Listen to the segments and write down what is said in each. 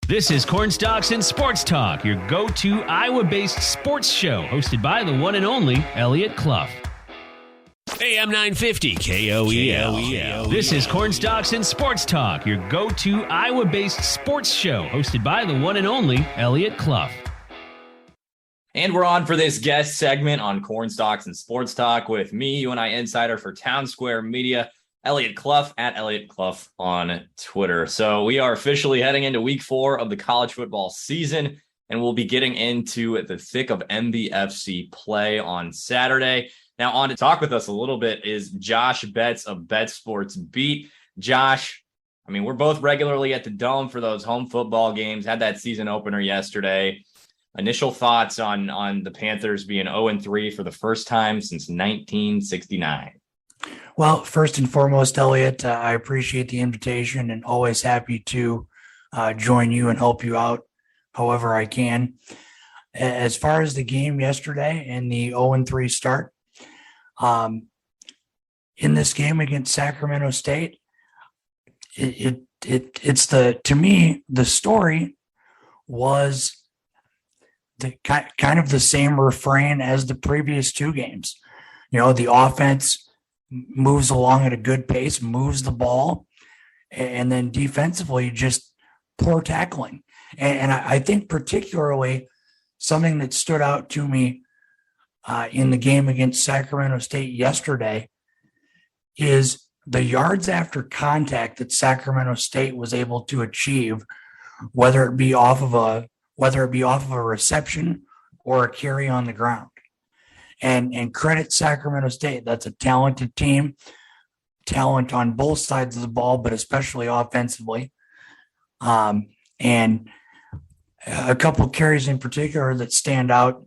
This is Cornstalks and Sports Talk, your go-to Iowa-based sports show, hosted by the one and only Elliot Clough. AM 950 KOEL. This is Cornstalks and Sports Talk, your go-to Iowa-based sports show, hosted by the one and only Elliot Clough. And we're on for this guest segment on Cornstalks and Sports Talk with me, UNI insider for Town Square Media, Elliot Clough, at Elliot Clough on Twitter. So we are officially heading into week 4 of the college football season, and we'll be getting into the thick of MVFC play on Saturday. Now, on to talk with us a little bit is Josh Betts of Bet Sports Beat. Josh, I mean, we're both regularly at the Dome for those home football games, had that season opener yesterday. Initial thoughts on the Panthers being 0-3 for the first time since 1969. Well, first and foremost, Elliot, I appreciate the invitation and always happy to join you and help you out however I can. As far as the game yesterday and the 0-3 start, in this game against Sacramento State, to me, the story was the kind of the same refrain as the previous 2 games. You know, the offense moves along at a good pace, moves the ball, and then defensively just poor tackling. And I think particularly something that stood out to me in the game against Sacramento State yesterday is the yards after contact that Sacramento State was able to achieve, whether it be off of a reception or a carry on the ground. And credit Sacramento State. That's a talented team, talent on both sides of the ball, but especially offensively. And a couple carries in particular that stand out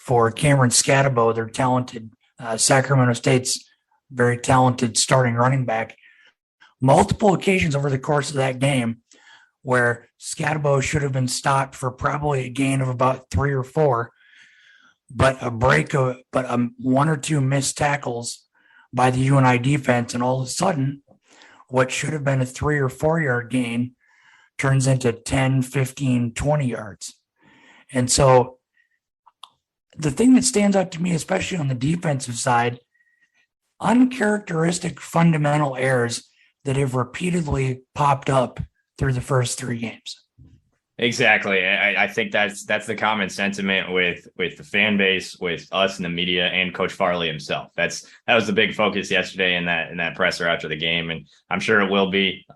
for Cameron Scatabo, their talented Sacramento State's very talented starting running back. Multiple occasions over the course of that game where Scatabo should have been stopped for probably a gain of about 3 or 4. But 1 or 2 missed tackles by the UNI defense, and all of a sudden, what should have been a 3 or 4 yard gain turns into 10, 15, 20 yards. And so the thing that stands out to me, especially on the defensive side, uncharacteristic fundamental errors that have repeatedly popped up through the first 3 games. Exactly. I think that's the common sentiment with the fan base, with us in the media, and Coach Farley himself. That was the big focus yesterday in that presser after the game, and I'm sure it will be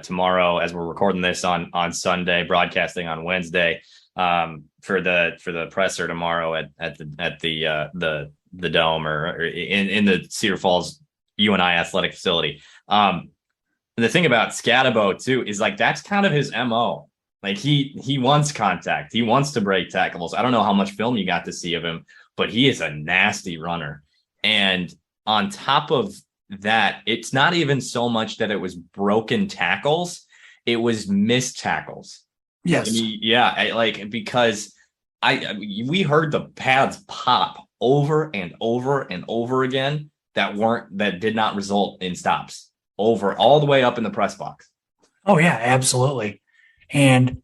tomorrow as we're recording this on Sunday, broadcasting on Wednesday for the presser tomorrow at the Dome or in the Cedar Falls UNI athletic facility. The thing about Scatabo too is like that's kind of his MO. Like he wants contact. He wants to break tackles. I don't know how much film you got to see of him, but he is a nasty runner. And on top of that, it's not even so much that it was broken tackles. It was missed tackles. Yes. Because we heard the pads pop over and over and over again that did not result in stops over all the way up in the press box. Oh yeah, absolutely. And,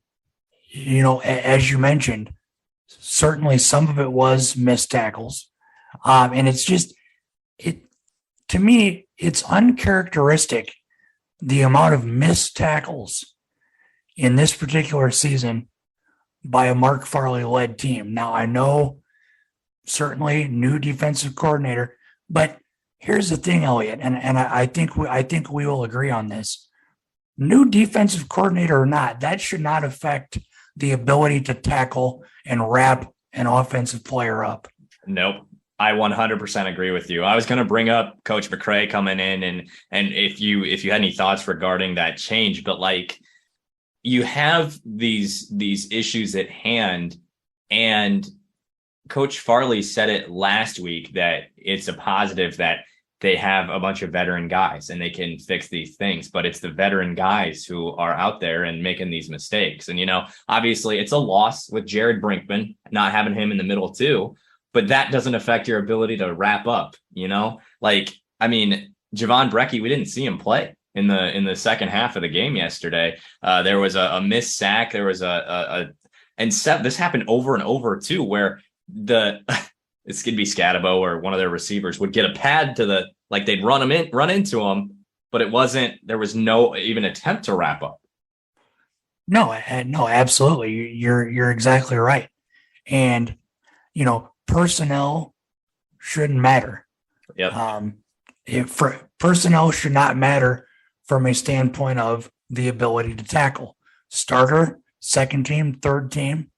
you know, as you mentioned, certainly some of it was missed tackles. And to me, it's uncharacteristic the amount of missed tackles in this particular season by a Mark Farley-led team. Now, I know certainly new defensive coordinator, but here's the thing, Elliot, and I think we will agree on this. New defensive coordinator or not, that should not affect the ability to tackle and wrap an offensive player up. Nope. I 100% agree with you. I was going to bring up Coach McCray coming in and if you had any thoughts regarding that change, but like you have these issues at hand, and Coach Farley said it last week that it's a positive that they have a bunch of veteran guys and they can fix these things, but it's the veteran guys who are out there and making these mistakes. And, you know, obviously it's a loss with Jared Brinkman, not having him in the middle too, but that doesn't affect your ability to wrap up, you know, like, I mean, Javon Brecky, we didn't see him play in the second half of the game yesterday. There was a missed sack. There was this happened over and over too, where it's gonna be Scatabo or one of their receivers would get a pad to they'd run into him, but there was no even attempt to wrap up. No, absolutely. You're exactly right. And, personnel shouldn't matter. Yep. Personnel should not matter from a standpoint of the ability to tackle. Starter, second team, third team,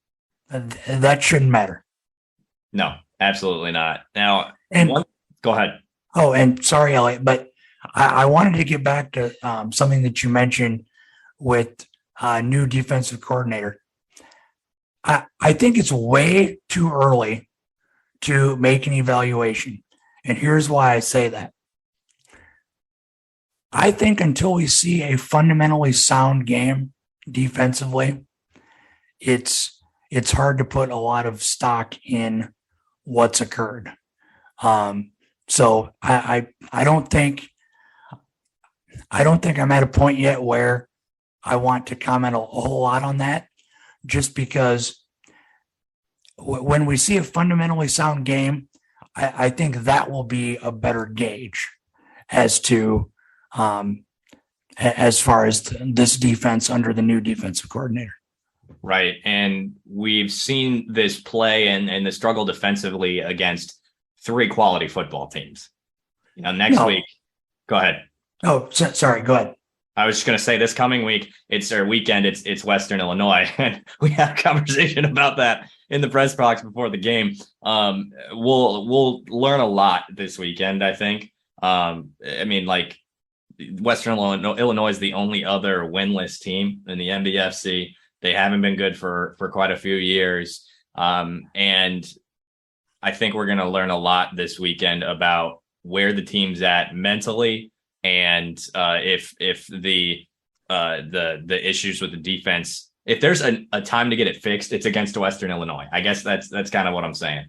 that shouldn't matter. No, absolutely not. Now, go ahead. Oh, and sorry, Elliot, but I wanted to get back to something that you mentioned with new defensive coordinator. I think it's way too early to make an evaluation. And here's why I say that. I think until we see a fundamentally sound game defensively, it's hard to put a lot of stock in what's occurred. So I don't think I'm at a point yet where I want to comment a whole lot on that, just because when we see a fundamentally sound game, I think that will be a better gauge as to as far as this defense under the new defensive coordinator. Right. And we've seen this play and the struggle defensively against three quality football teams. Next week, go ahead. Oh, sorry. Go ahead. I was just going to say this coming week, it's Western Illinois. And we had a conversation about that in the press box before the game. We'll learn a lot this weekend, I think. Western Illinois is the only other winless team in the NBFC. They haven't been good for quite a few years. And I think we're going to learn a lot this weekend about where the team's at mentally, and if the issues with the defense, if there's a time to get it fixed, it's against Western Illinois. I guess that's kind of what I'm saying.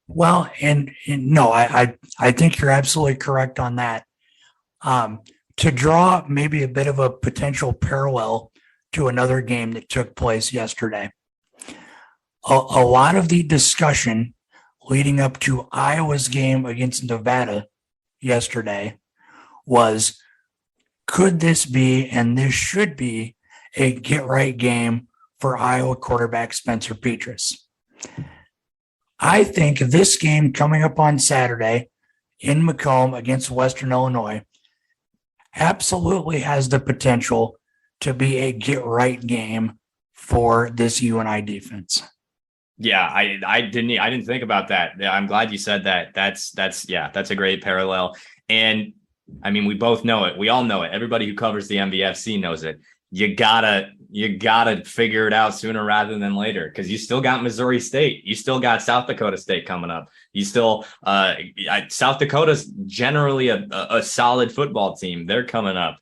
Well, and no, I think you're absolutely correct on that. To draw maybe a bit of a potential parallel to another game that took place yesterday, a lot of the discussion leading up to Iowa's game against Nevada yesterday was, could this be, and this should be, a get-right game for Iowa quarterback Spencer Petras? I think this game coming up on Saturday in Macomb against Western Illinois absolutely has the potential to be a get-right game for this UNI defense. Yeah, I didn't think about that. I'm glad you said that. That's a great parallel. And I mean, we both know it. We all know it. Everybody who covers the MVFC knows it. You gotta figure it out sooner rather than later, because you still got Missouri State. You still got South Dakota State coming up. You still South Dakota's generally a solid football team. They're coming up.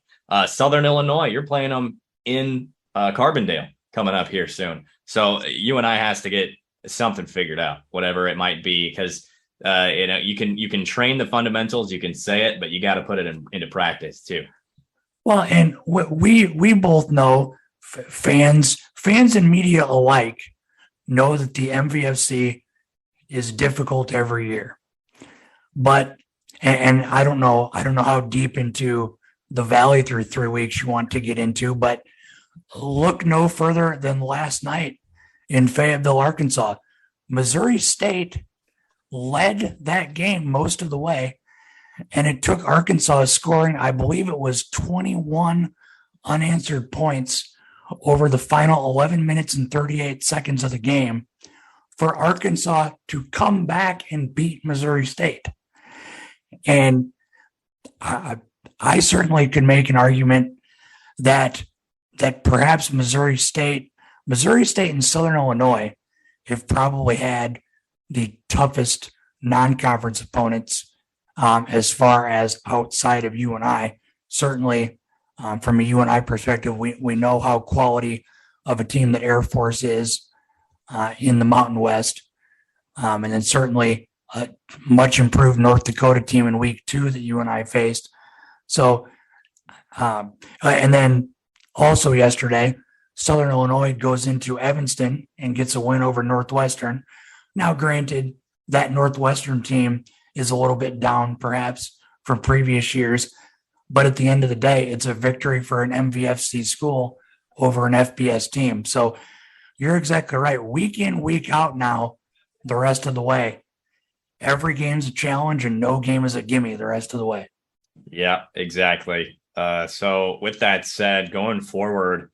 Southern Illinois, you're playing them in Carbondale coming up here soon. So UNI has to get something figured out, whatever it might be, because you can train the fundamentals, you can say it, but you got to put it into practice too. Well, and we both know, fans and media alike know that the MVFC is difficult every year. But and I don't know how deep into the valley through 3 weeks you want to get into, but look no further than last night in Fayetteville, Arkansas. Missouri State led that game most of the way, and it took Arkansas scoring, I believe it was 21 unanswered points over the final 11 minutes and 38 seconds of the game for Arkansas to come back and beat Missouri State. And I certainly could make an argument that perhaps Missouri State and Southern Illinois have probably had the toughest non-conference opponents as far as outside of UNI. Certainly, from a UNI perspective, we know how quality of a team that Air Force is in the Mountain West. And then certainly a much improved North Dakota team in week 2 that UNI faced. So And then also yesterday, Southern Illinois goes into Evanston and gets a win over Northwestern. Now, granted, that Northwestern team is a little bit down perhaps from previous years, but at the end of the day, it's a victory for an MVFC school over an FBS team. So you're exactly right. Week in, week out now, the rest of the way. Every game's a challenge and no game is a gimme the rest of the way. Yeah, exactly. So with that said, going forward,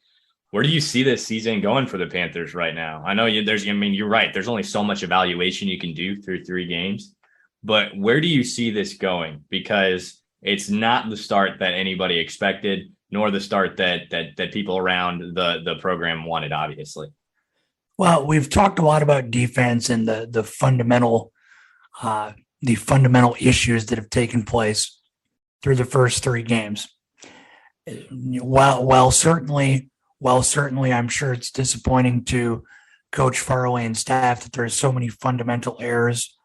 where do you see this season going for the Panthers right now? I know you're right. There's only so much evaluation you can do through 3 games, but where do you see this going? Because it's not the start that anybody expected, nor the start that people around the program wanted, obviously. Well, we've talked a lot about defense and the fundamental issues that have taken place through the first 3 games. While certainly, I'm sure it's disappointing to Coach Farley and staff that there's so many fundamental errors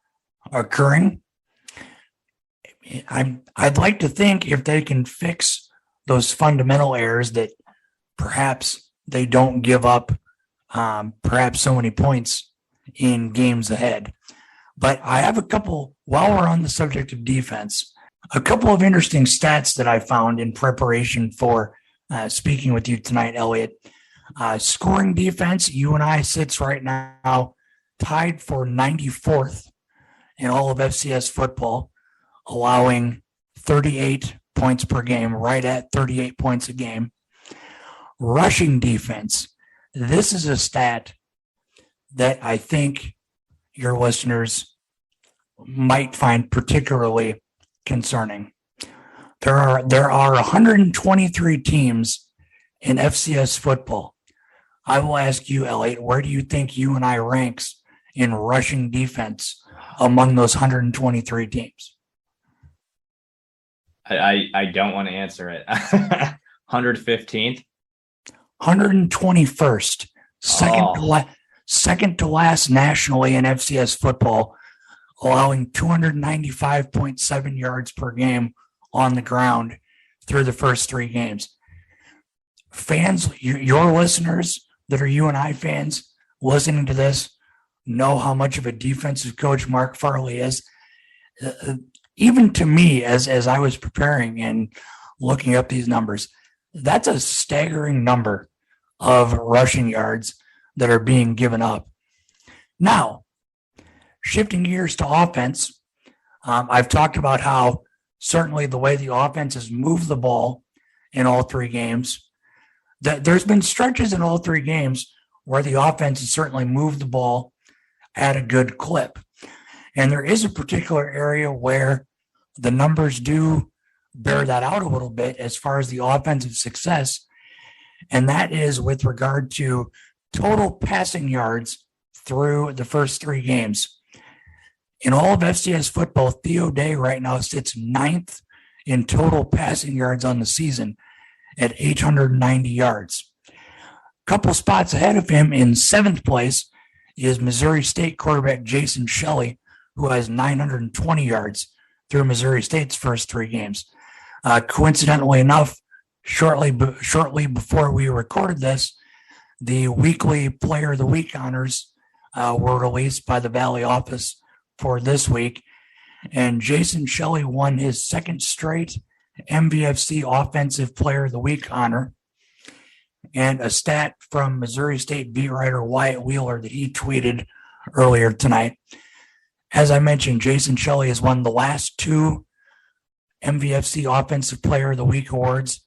occurring. I'd like to think if they can fix those fundamental errors that perhaps they don't give up perhaps so many points in games ahead. But I have a couple, while we're on the subject of defense, a couple of interesting stats that I found in preparation for speaking with you tonight, Elliot. Scoring defense, UNI sits right now tied for 94th in all of FCS football, allowing 38 points per game, right at 38 points a game. Rushing defense, this is a stat that I think your listeners might find particularly concerning. There are 123 teams in FCS football. I will ask you, Elliot, where do you think UNI ranks in rushing defense among those 123 teams? I don't want to answer it. 115th? 121st. Second to last nationally in FCS football, allowing 295.7 yards per game on the ground through the first 3 games. Fans, your listeners that are UNI fans listening to this know how much of a defensive coach Mark Farley is. Even to me, as I was preparing and looking up these numbers, that's a staggering number of rushing yards that are being given up. Now, shifting gears to offense, I've talked about how certainly the way the offense has moved the ball in all 3 games, that there's been stretches in all 3 games where the offense has certainly moved the ball at a good clip. And there is a particular area where the numbers do bear that out a little bit as far as the offensive success, and that is with regard to total passing yards through the first 3 games. In all of FCS football, Theo Day right now sits 9th in total passing yards on the season at 890 yards. A couple spots ahead of him in 7th place is Missouri State quarterback Jason Shelley, who has 920 yards through Missouri State's first 3 games. Coincidentally enough, shortly before we recorded this, the weekly Player of the Week honors were released by the Valley office for this week, and Jason Shelley won his 2nd straight MVFC Offensive Player of the Week honor. And a stat from Missouri State beat writer Wyatt Wheeler that he tweeted earlier tonight. As I mentioned, Jason Shelley has won the last 2 MVFC Offensive Player of the Week awards.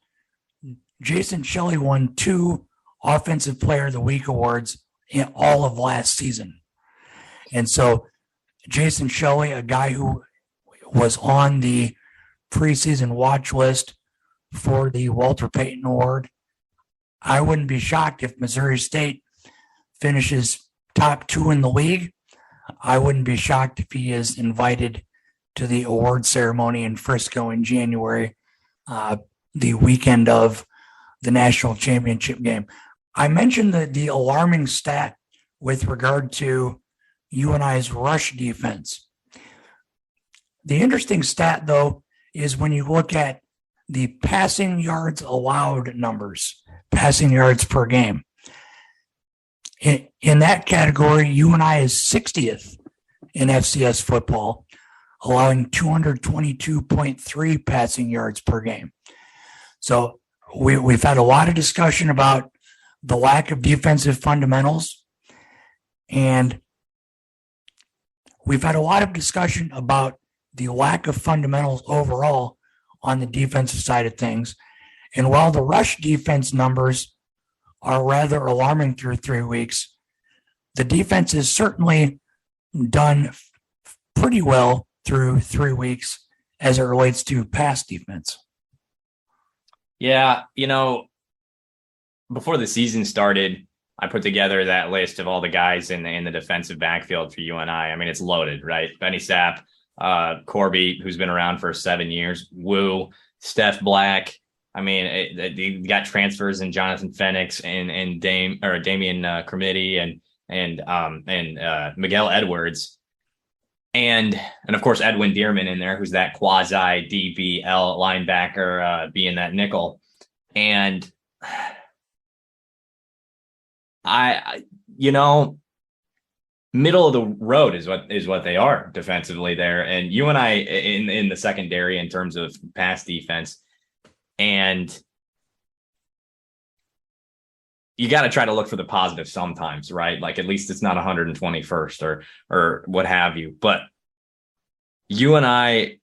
Jason Shelley won 2 Offensive Player of the Week awards in all of last season. And so Jason Shelley, a guy who was on the preseason watch list for the Walter Payton Award, I wouldn't be shocked if Missouri State finishes top 2 in the league. I wouldn't be shocked if he is invited to the award ceremony in Frisco in January, the weekend of the national championship game. I mentioned the alarming stat with regard to UNI's rush defense. The interesting stat, though, is when you look at the passing yards allowed numbers, passing yards per game. In that category, UNI is 60th in FCS football, allowing 222.3 passing yards per game. So we've had a lot of discussion about the lack of defensive fundamentals, and we've had a lot of discussion about the lack of fundamentals overall on the defensive side of things. And while the rush defense numbers are rather alarming through 3 weeks, the defense has certainly done pretty well through 3 weeks as it relates to pass defense. Yeah, before the season started, I put together that list of all the guys in the defensive backfield for UNI. I mean, it's loaded, right? Benny Sapp, Corby, who's been around for 7 years, Wu, Steph Black. I mean, you got transfers in Jonathan Fenix and Damian Cremity and Miguel Edwards. And of course, Edwin Dearman in there, who's that quasi DBL linebacker, being that nickel. And middle of the road is what they are defensively there. And UNI in the secondary in terms of pass defense. And you got to try to look for the positive sometimes, right? Like at least it's not 121st or what have you. But UNI,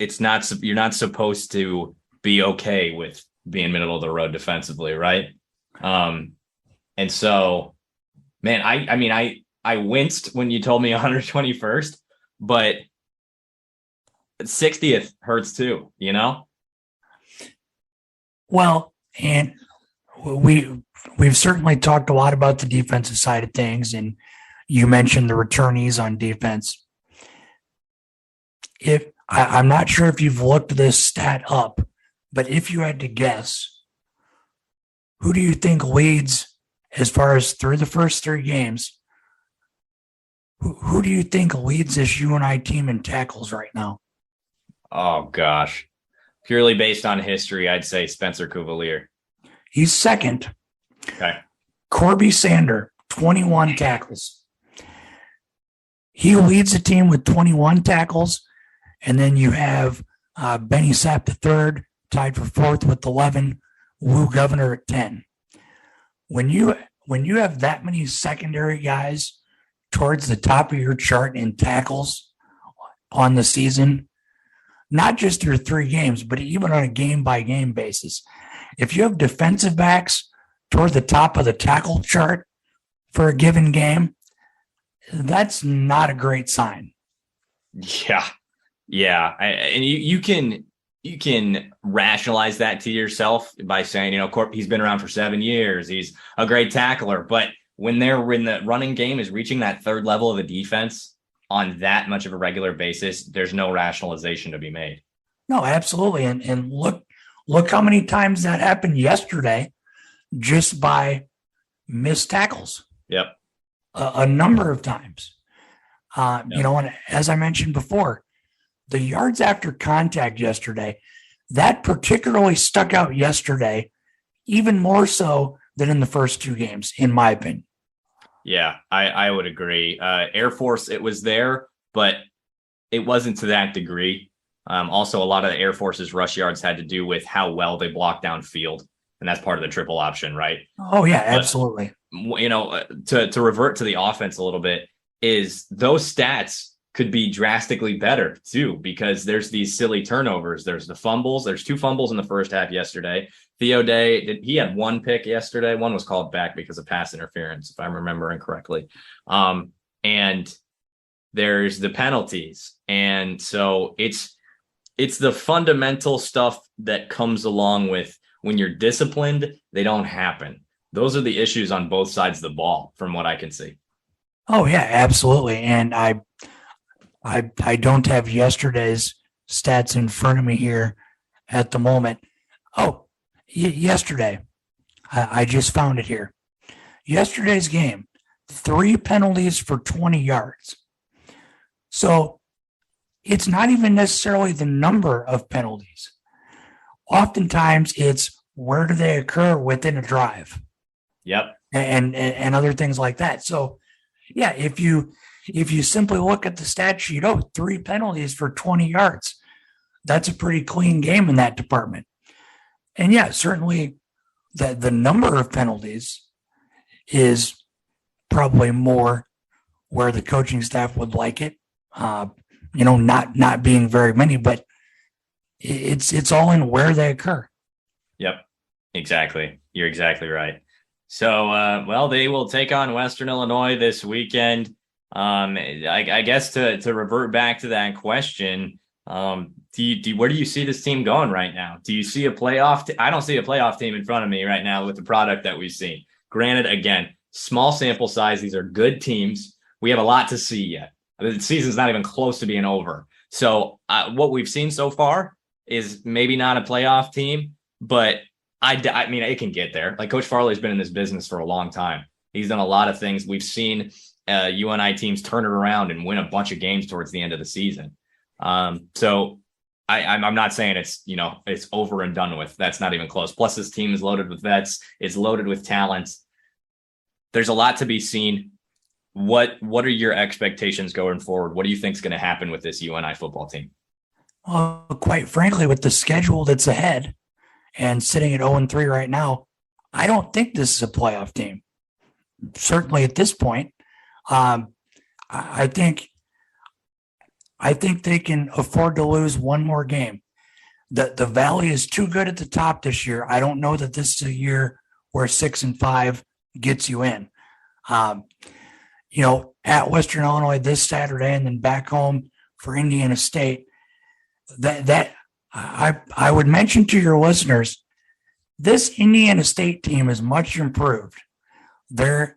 you're not supposed to be okay with being middle of the road defensively, right? And so, man, I winced when you told me 121st, but 60th hurts too, Well, and we've certainly talked a lot about the defensive side of things, and you mentioned the returnees on defense. I'm not sure if you've looked this stat up, but if you had to guess, who do you think leads as far as through the first 3 games? Who do you think leads this UNI team in tackles right now? Oh, gosh. Purely based on history, I'd say Spencer Cuvalier. He's second. Okay. Corby Sander, 21 tackles. He leads the team with 21 tackles. And then you have Benny Sapp III tied for 4th with 11, Wu Governor at 10. When you have that many secondary guys towards the top of your chart in tackles on the season, not just through 3 games, but even on a game-by-game basis, if you have defensive backs toward the top of the tackle chart for a given game, that's not a great sign. Yeah. And you can rationalize that to yourself by saying, he's been around for 7 years. He's a great tackler. But when the running game is reaching that 3rd level of the defense on that much of a regular basis, there's no rationalization to be made. No, absolutely. And look how many times that happened yesterday just by missed tackles. Yep. A number of times. Yep. And as I mentioned before, the yards after contact yesterday, that particularly stuck out yesterday, even more so than in the first 2 games, in my opinion. Yeah, I would agree. Air Force, it was there, but it wasn't to that degree. Also, a lot of the Air Force's rush yards had to do with how well they blocked downfield, and that's part of the triple option, right? Oh, yeah, absolutely. But, to revert to the offense a little bit, is those stats could be drastically better too, because there's these silly turnovers. There's the fumbles. There's 2 fumbles in the first half yesterday. Theo Day, he had 1 pick yesterday. 1 was called back because of pass interference, if I'm remembering correctly. And there's the penalties. And so it's the fundamental stuff that comes along with when you're disciplined, they don't happen. Those are the issues on both sides of the ball, from what I can see. Oh, yeah, absolutely. And I don't have yesterday's stats in front of me here at the moment. Oh, yesterday, I just found it here. Yesterday's game, 3 penalties for 20 yards. So it's not even necessarily the number of penalties oftentimes it's where do they occur within a drive. Yep. And other things like that. So yeah, if you simply look at the stat sheet, 3 penalties for 20 yards, that's a pretty clean game in that department. And yeah, certainly the number of penalties is probably more where the coaching staff would like it. Not being very many, but it's all in where they occur. Yep, exactly. You're exactly right. So, they will take on Western Illinois this weekend. I guess to revert back to that question, where do you see this team going right now? Do you see a playoff? I don't see a playoff team in front of me right now with the product that we've seen. Granted, again, small sample size. These are good teams. We have a lot to see yet. The season's not even close to being over. So what we've seen so far is maybe not a playoff team, but I mean, it can get there. Like Coach Farley's been in this business for a long time. He's done a lot of things. We've seen UNI teams turn it around and win a bunch of games towards the end of the season. So I'm not saying it's over and done with. That's not even close. Plus, this team is loaded with vets. It's loaded with talent. There's a lot to be seen. What are your expectations going forward? What do you think is going to happen with this UNI football team? Well, quite frankly, with the schedule that's ahead and sitting at 0-3 right now, I don't think this is a playoff team. Certainly at this point, I think they can afford to lose one more game. The Valley is too good at the top this year. I don't know that this is a year where 6-5 gets you in. At Western Illinois this Saturday and then back home for Indiana State, that I would mention to your listeners, this Indiana State team is much improved. Their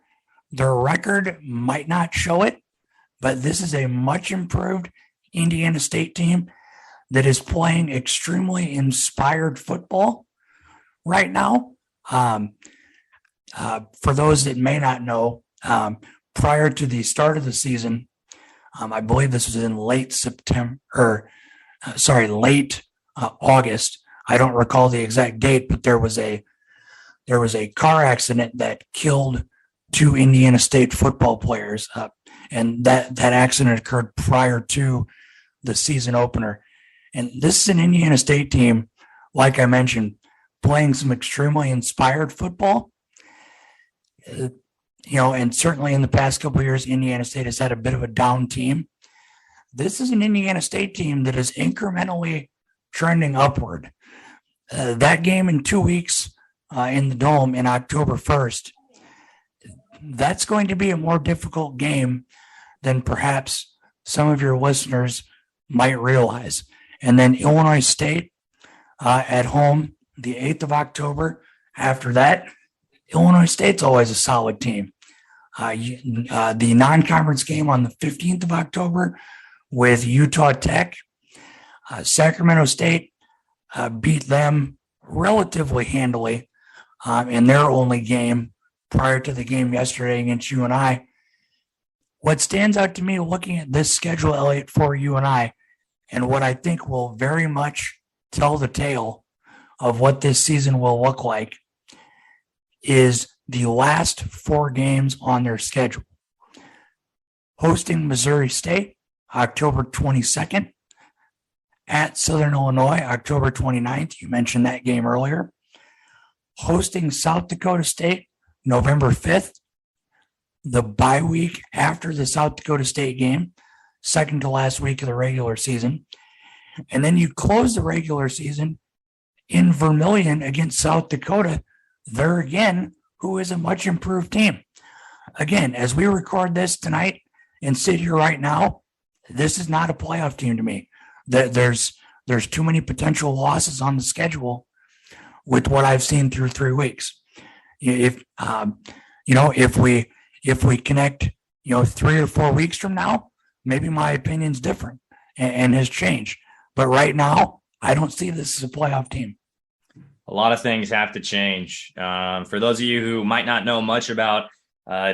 record might not show it, but this is a much improved Indiana State team that is playing extremely inspired football right now. For those that may not know, prior to the start of the season, I believe this was in late August. I don't recall the exact date, but there was a car accident that killed 2 Indiana State football players, and that accident occurred prior to the season opener. And this is an Indiana State team, like I mentioned, playing some extremely inspired football. And certainly in the past couple of years, Indiana State has had a bit of a down team. This is an Indiana State team that is incrementally trending upward. That game in 2 weeks in the Dome in October 1st, that's going to be a more difficult game than perhaps some of your listeners might realize. And then Illinois State at home, the 8th of October. After that, Illinois State's always a solid team. The non-conference game on the 15th of October with Utah Tech. Sacramento State beat them relatively handily in their only game prior to the game yesterday against UNI. What stands out to me looking at this schedule, Elliot, for UNI, and what I think will very much tell the tale of what this season will look like, is the last 4 games on their schedule. Hosting Missouri State, October 22nd. At Southern Illinois, October 29th. You mentioned that game earlier. Hosting South Dakota State, November 5th. The bye week after the South Dakota State game, second to last week of the regular season. And then you close the regular season in Vermillion against South Dakota. There again, who is a much improved team. Again, as we record this tonight and sit here right now, this is not a playoff team to me. There's too many potential losses on the schedule with what I've seen through 3 weeks. If we connect, 3 or 4 weeks from now, maybe my opinion's different and has changed. But right now, I don't see this as a playoff team. A lot of things have to change. For those of you who might not know much about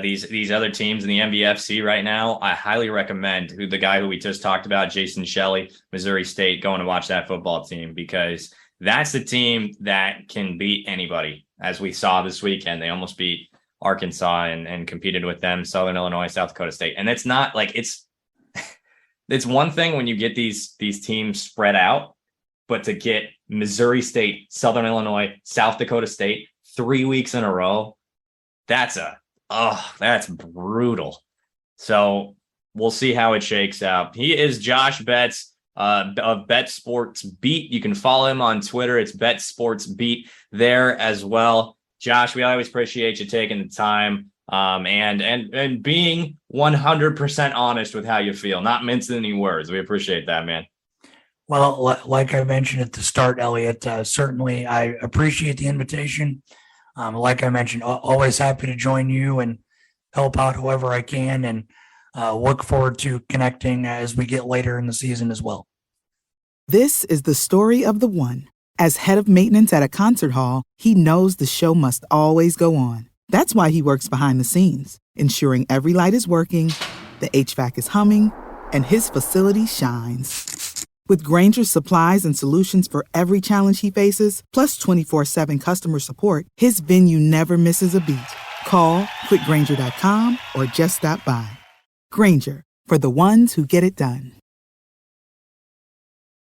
these other teams in the MVFC right now, I highly recommend the guy who we just talked about, Jason Shelley, Missouri State, going to watch that football team, because that's the team that can beat anybody, as we saw this weekend. They almost beat Arkansas and competed with them, Southern Illinois, South Dakota State. And it's not like it's one thing when you get these teams spread out, but to get Missouri State, Southern Illinois, South Dakota State 3 weeks in a row, that's brutal. So we'll see how it shakes out. He is Josh Betts of Bet Sports Beat. You can follow him on Twitter. It's Bet Sports Beat there as well. Josh, we always appreciate you taking the time and being 100% honest with how you feel, not mincing any words. We appreciate that, man. Well, like I mentioned at the start, Elliot, certainly I appreciate the invitation. Like I mentioned, always happy to join you and help out however I can, and look forward to connecting as we get later in the season as well. This is the story of the one. As head of maintenance at a concert hall, he knows the show must always go on. That's why he works behind the scenes, ensuring every light is working, the HVAC is humming, and his facility shines. With Grainger's supplies and solutions for every challenge he faces, plus 24/7 customer support, his venue never misses a beat. Call quickgrainger.com or just stop by. Grainger, for the ones who get it done.